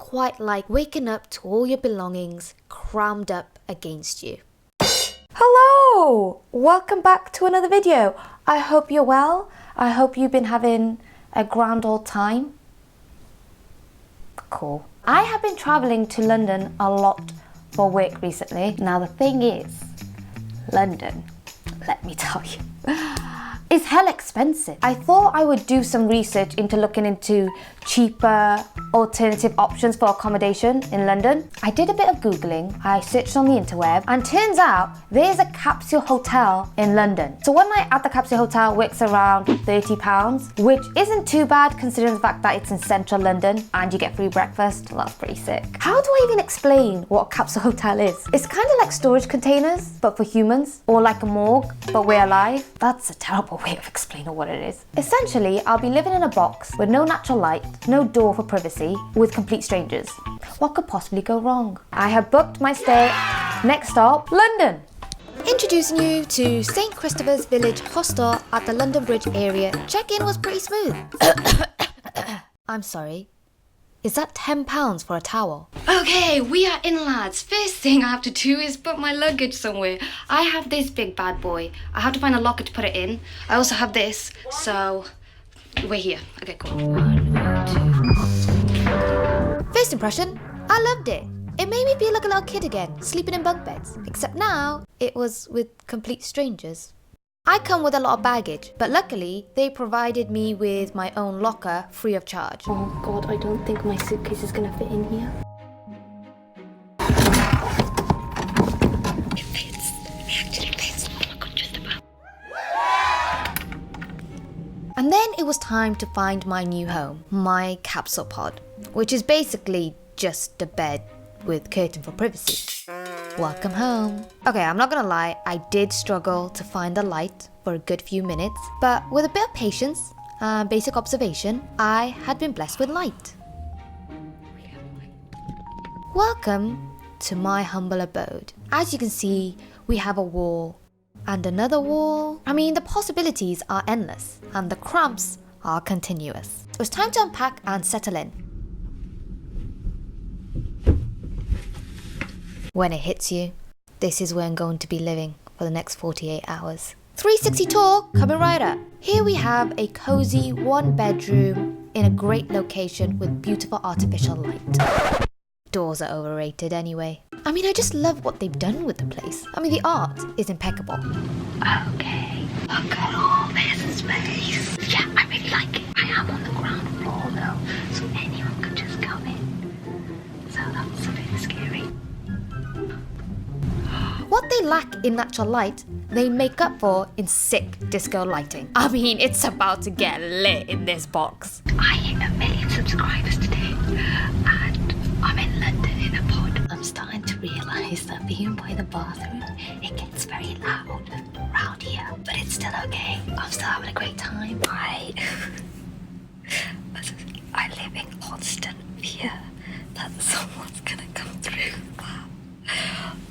quite like waking up to all your belongings crammed up against you. Hello! Welcome back to another video. I hope you're well. I hope you've been having a grand old time. Cool. I have been travelling to London a lot for work recently. Now the thing is, London, let me tell you, is hell expensive. I thought I would do some research into looking into cheaper alternative options for accommodation in London. I did a bit of Googling, I searched on the interweb, and turns out there's a capsule hotel in London. So one night at the capsule hotel works around £30, which isn't too bad considering the fact that it's in central London and you get free breakfast. Well, that's pretty sick. How do I even explain what a capsule hotel is? It's kind of like storage containers, but for humans, or like a morgue, but we're alive. That's a terrible way of explaining what it is. Essentially, I'll be living in a box with no natural light, no door for privacy, with complete strangers. What could possibly go wrong? I have booked my stay. Next stop, London. Introducing you to St. Christopher's Village Hostel at the London Bridge area. Check-in was pretty smooth. I'm sorry. Is that £10 for a towel? Okay, we are in, lads. First thing I have to do is put my luggage somewhere. I have this big bad boy. I have to find a locker to put it in. I also have this, so we're here. Okay, cool. First impression, I loved it. It made me feel like a little kid again, sleeping in bunk beds. Except now, it was with complete strangers. I come with a lot of baggage, but luckily, they provided me with my own locker free of charge. Oh god, I don't think my suitcase is gonna fit in here. It fits. It actually fits. Oh my god, just about. And then it was time to find my new home, my capsule pod, which is basically just a bed with curtain for privacy. Welcome home. Okay, I'm not gonna lie, I did struggle to find the light for a good few minutes, but with a bit of patience and basic observation, I had been blessed with light. Welcome to my humble abode. As you can see, we have a wall and another wall. I mean, the possibilities are endless and the cramps are continuous. So it's time to unpack and settle in. When it hits you, this is where I'm going to be living for the next 48 hours. 360 tour coming right up. Here we have a cozy one bedroom in a great location with beautiful artificial light. Doors are overrated anyway. I mean, I just love what they've done with the place. I mean, the art is impeccable. Okay, look at all this space. Yeah, I really like it. I am on the ground floor though, so anyone could just come in. So that's a bit scary. What they lack in natural light, they make up for in sick disco lighting. I mean, it's about to get lit in this box. I hit 1 million subscribers today, and I'm in London in a pod. I'm starting to realise that being by the bathroom, it gets very loud around here, but it's still okay. I'm still having a great time. I live in constant fear that someone's gonna come through.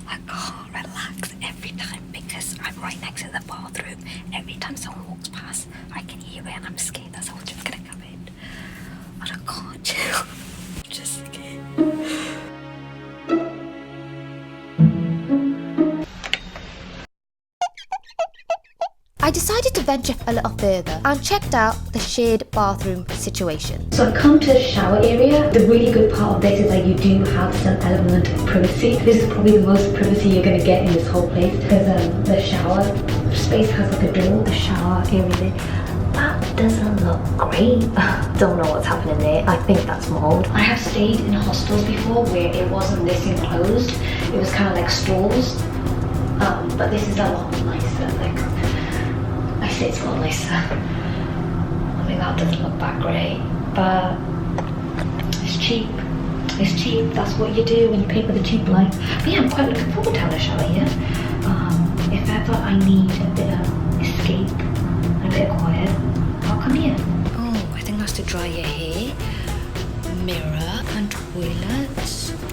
I can't relax every time because I'm right next to the bathroom. Every time someone walks past, I can hear it and I'm scared that someone's just gonna come in. And I can't chill. I'm just scared. I decided to venture a little further and checked out the shared bathroom situation. So I've come to the shower area. The really good part of this is that you do have some element of privacy. This is probably the most privacy you're going to get in this whole place because the shower space has like a door. The shower area there, that doesn't look great. Don't know what's happening there. I think that's mold. I have stayed in hostels before where it wasn't this enclosed. It was kind of like stalls. But this is a lot nicer. Like, I say it's a lot nicer. I mean, that doesn't look that great, but it's cheap. It's cheap. That's what you do when you pay for the cheap life. But yeah, I'm quite looking forward to having a shower here. If ever I need a bit of escape, a bit of quiet, I'll come here. Oh, I think that's to dry your hair. Mirror and toilet.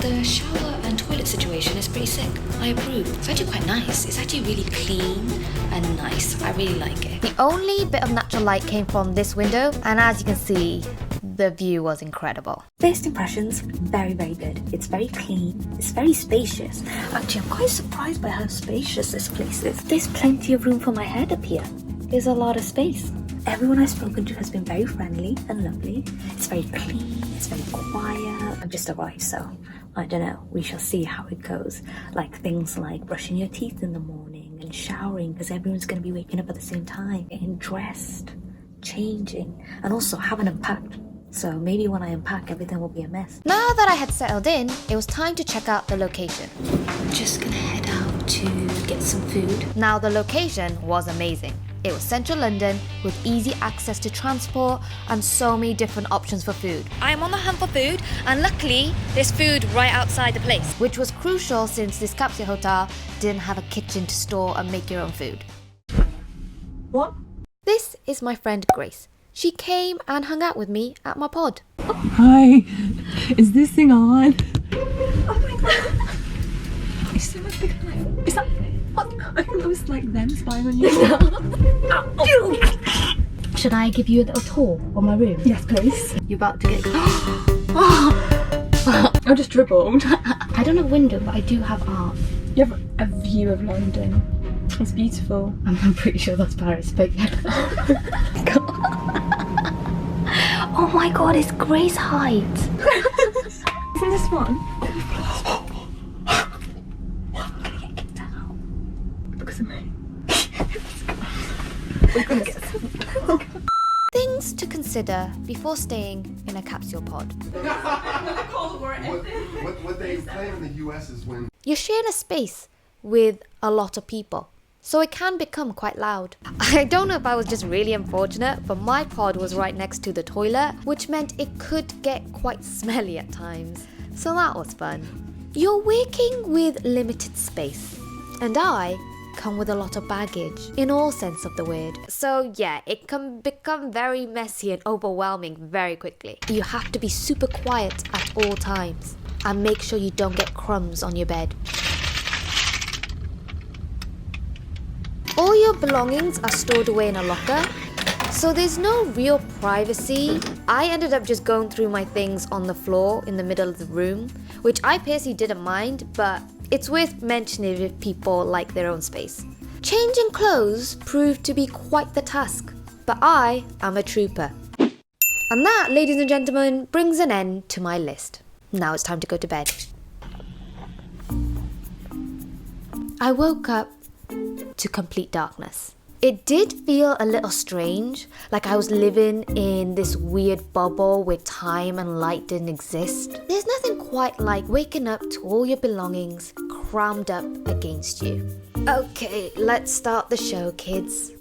The shower and toilet situation is pretty sick. I approve. It's actually quite nice. It's actually really clean and nice. I really like it. The only bit of natural light came from this window, and as you can see, the view was incredible. First impressions, very, very good. It's very clean, it's very spacious. Actually, I'm quite surprised by how spacious this place is. There's plenty of room for my head up here. There's a lot of space. Everyone I've spoken to has been very friendly and lovely. It's very clean, it's very quiet. I've just arrived, so I don't know. We shall see how it goes. Like things like brushing your teeth in the morning and showering, because everyone's going to be waking up at the same time, getting dressed, changing, and also haven't unpacked. So maybe when I unpack, everything will be a mess. Now that I had settled in, it was time to check out the location. Just gonna head out to get some food. Now the location was amazing. It was central London with easy access to transport and so many different options for food. I am on the hunt for food, and luckily there's food right outside the place, which was crucial since this capsule hotel didn't have a kitchen to store and make your own food. What? This is my friend Grace. She came and hung out with me at my pod. Hi, is this thing on? Oh my god, it's so much bigger than I. Is that what? I think it was like them spying on you. Should I give you a little tour of my room? Yes, please. You're about to get... I just dribbled. I don't have a window, but I do have art. You have a view of London. It's beautiful. I'm pretty sure that's Paris, but oh my god, it's Grace height. Isn't this one? Because of me. We're gonna get Things to consider before staying in a capsule pod. What they claim in the US is when You're sharing a space with a lot of people, so it can become quite loud. I don't know if I was just really unfortunate, but my pod was right next to the toilet, which meant it could get quite smelly at times. So that was fun. You're working with limited space, and I come with a lot of baggage in all sense of the word. So yeah, it can become very messy and overwhelming very quickly. You have to be super quiet at all times and make sure you don't get crumbs on your bed. All your belongings are stored away in a locker, so there's no real privacy. I ended up just going through my things on the floor in the middle of the room, which I personally didn't mind, but it's worth mentioning if people like their own space. Changing clothes proved to be quite the task, but I am a trooper. And that, ladies and gentlemen, brings an end to my list. Now it's time to go to bed. I woke up to complete darkness. It did feel a little strange, like I was living in this weird bubble where time and light didn't exist. There's nothing quite like waking up to all your belongings crammed up against you. Okay, let's start the show, kids.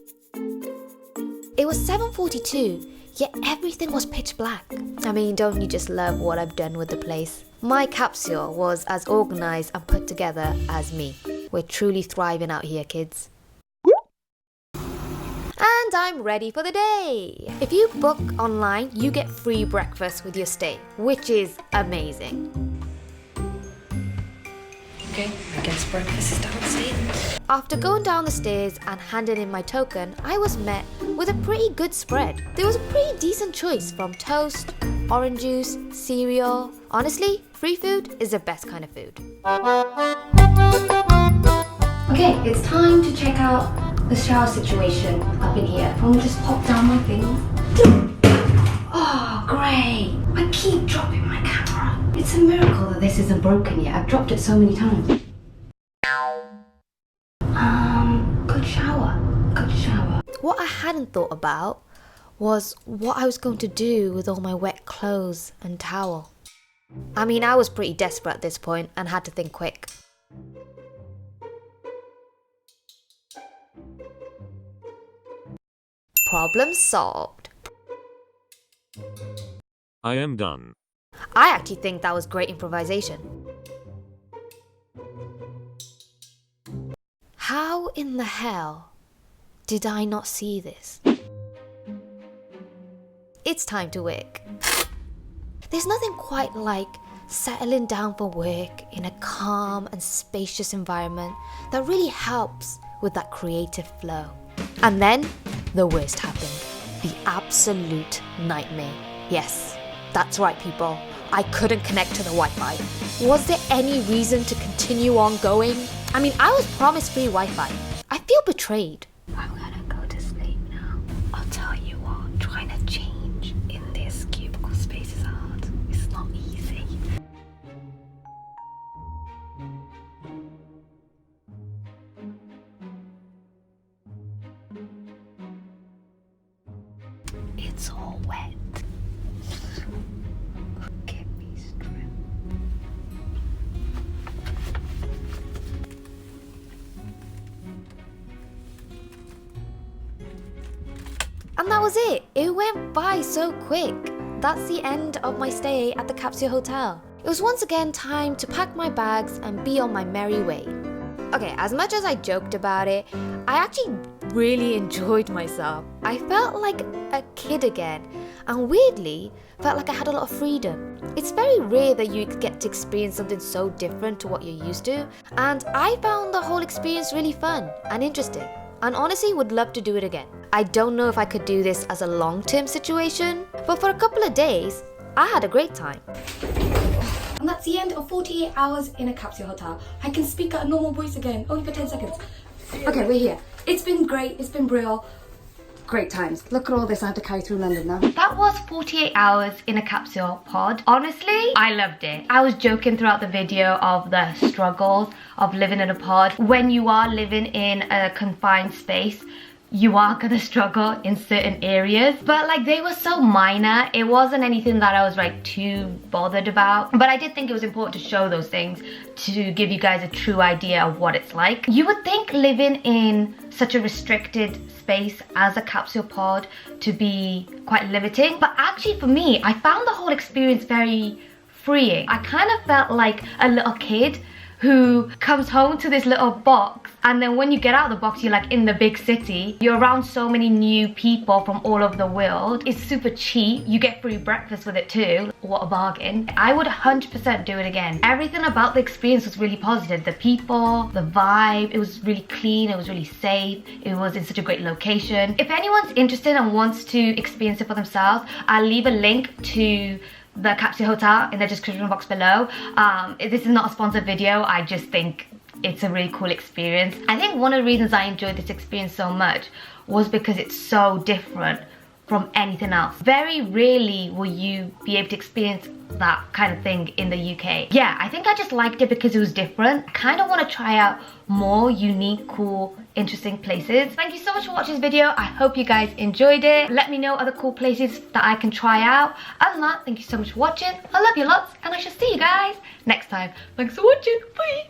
It was 7:42, yet everything was pitch black. I mean, don't you just love what I've done with the place? My capsule was as organized and put together as me. We're truly thriving out here, kids. And I'm ready for the day. If you book online, you get free breakfast with your stay, which is amazing. Okay, I guess breakfast is downstairs. After going down the stairs and handing in my token, I was met with a pretty good spread. There was a pretty decent choice from toast, orange juice, cereal. Honestly, free food is the best kind of food. Okay, it's time to check out the shower situation up in here. I'm gonna just pop down my things. Oh, great! I keep dropping my camera. It's a miracle that this isn't broken yet. I've dropped it so many times. Good shower. Good shower. What I hadn't thought about was what I was going to do with all my wet clothes and towel. I mean, I was pretty desperate at this point and had to think quick. Problem solved. I am done. I actually think that was great improvisation. How in the hell did I not see this? It's time to work. There's nothing quite like settling down for work in a calm and spacious environment that really helps with that creative flow. And then the worst happened. The absolute nightmare. Yes, That's right, people. I couldn't connect to the Wi-Fi. Was there any reason to continue on going? I mean, I was promised free Wi-Fi. I feel betrayed. I'm gonna go to sleep now. I'll tell you what, trying to change in this cubicle space is hard. It's not easy. It's all wet. Get me straight. And that was it. It went by so quick. That's the end of my stay at the Capsule Hotel. It was once again time to pack my bags and be on my merry way. Okay, as much as I joked about it, I actually really enjoyed myself. I felt like a kid again, and weirdly, felt like I had a lot of freedom. It's very rare that you get to experience something so different to what you're used to, and I found the whole experience really fun and interesting, and honestly would love to do it again. I don't know if I could do this as a long-term situation, but for a couple of days, I had a great time. And that's the end of 48 hours in a capsule hotel. I can speak at a normal voice again, only for 10 seconds. Okay, we're here. It's been great, it's been brilliant. Great times. Look at all this I had to carry through London now. That was 48 hours in a capsule pod. Honestly, I loved it. I was joking throughout the video of the struggles of living in a pod. When you are living in a confined space, you are gonna struggle in certain areas, but like they were so minor, it wasn't anything that I was like too bothered about. But I did think it was important to show those things to give you guys a true idea of what it's like. You would think living in such a restricted space as a capsule pod to be quite limiting, but actually for me, I found the whole experience very freeing. I kind of felt like a little kid who comes home to this little box, and then when you get out of the box, you're like in the big city. You're around so many new people from all over the world. It's super cheap. You get free breakfast with it too. What a bargain. I would 100% do it again. Everything about the experience was really positive. The people, the vibe, it was really clean, it was really safe, it was in such a great location. If anyone's interested and wants to experience it for themselves, I'll leave a link to the Capsule Hotel in the description box below. This is not a sponsored video, I just think it's a really cool experience. I think one of the reasons I enjoyed this experience so much was because it's so different from anything else. Very rarely will you be able to experience that kind of thing in the UK. Yeah, I think I just liked it because it was different. I kind of want to try out more unique, cool, interesting places. Thank you so much for watching this video. I hope you guys enjoyed it. Let me know other cool places that I can try out. Other than that, thank you so much for watching. I love you lots, and I shall see you guys next time. Thanks for watching. Bye.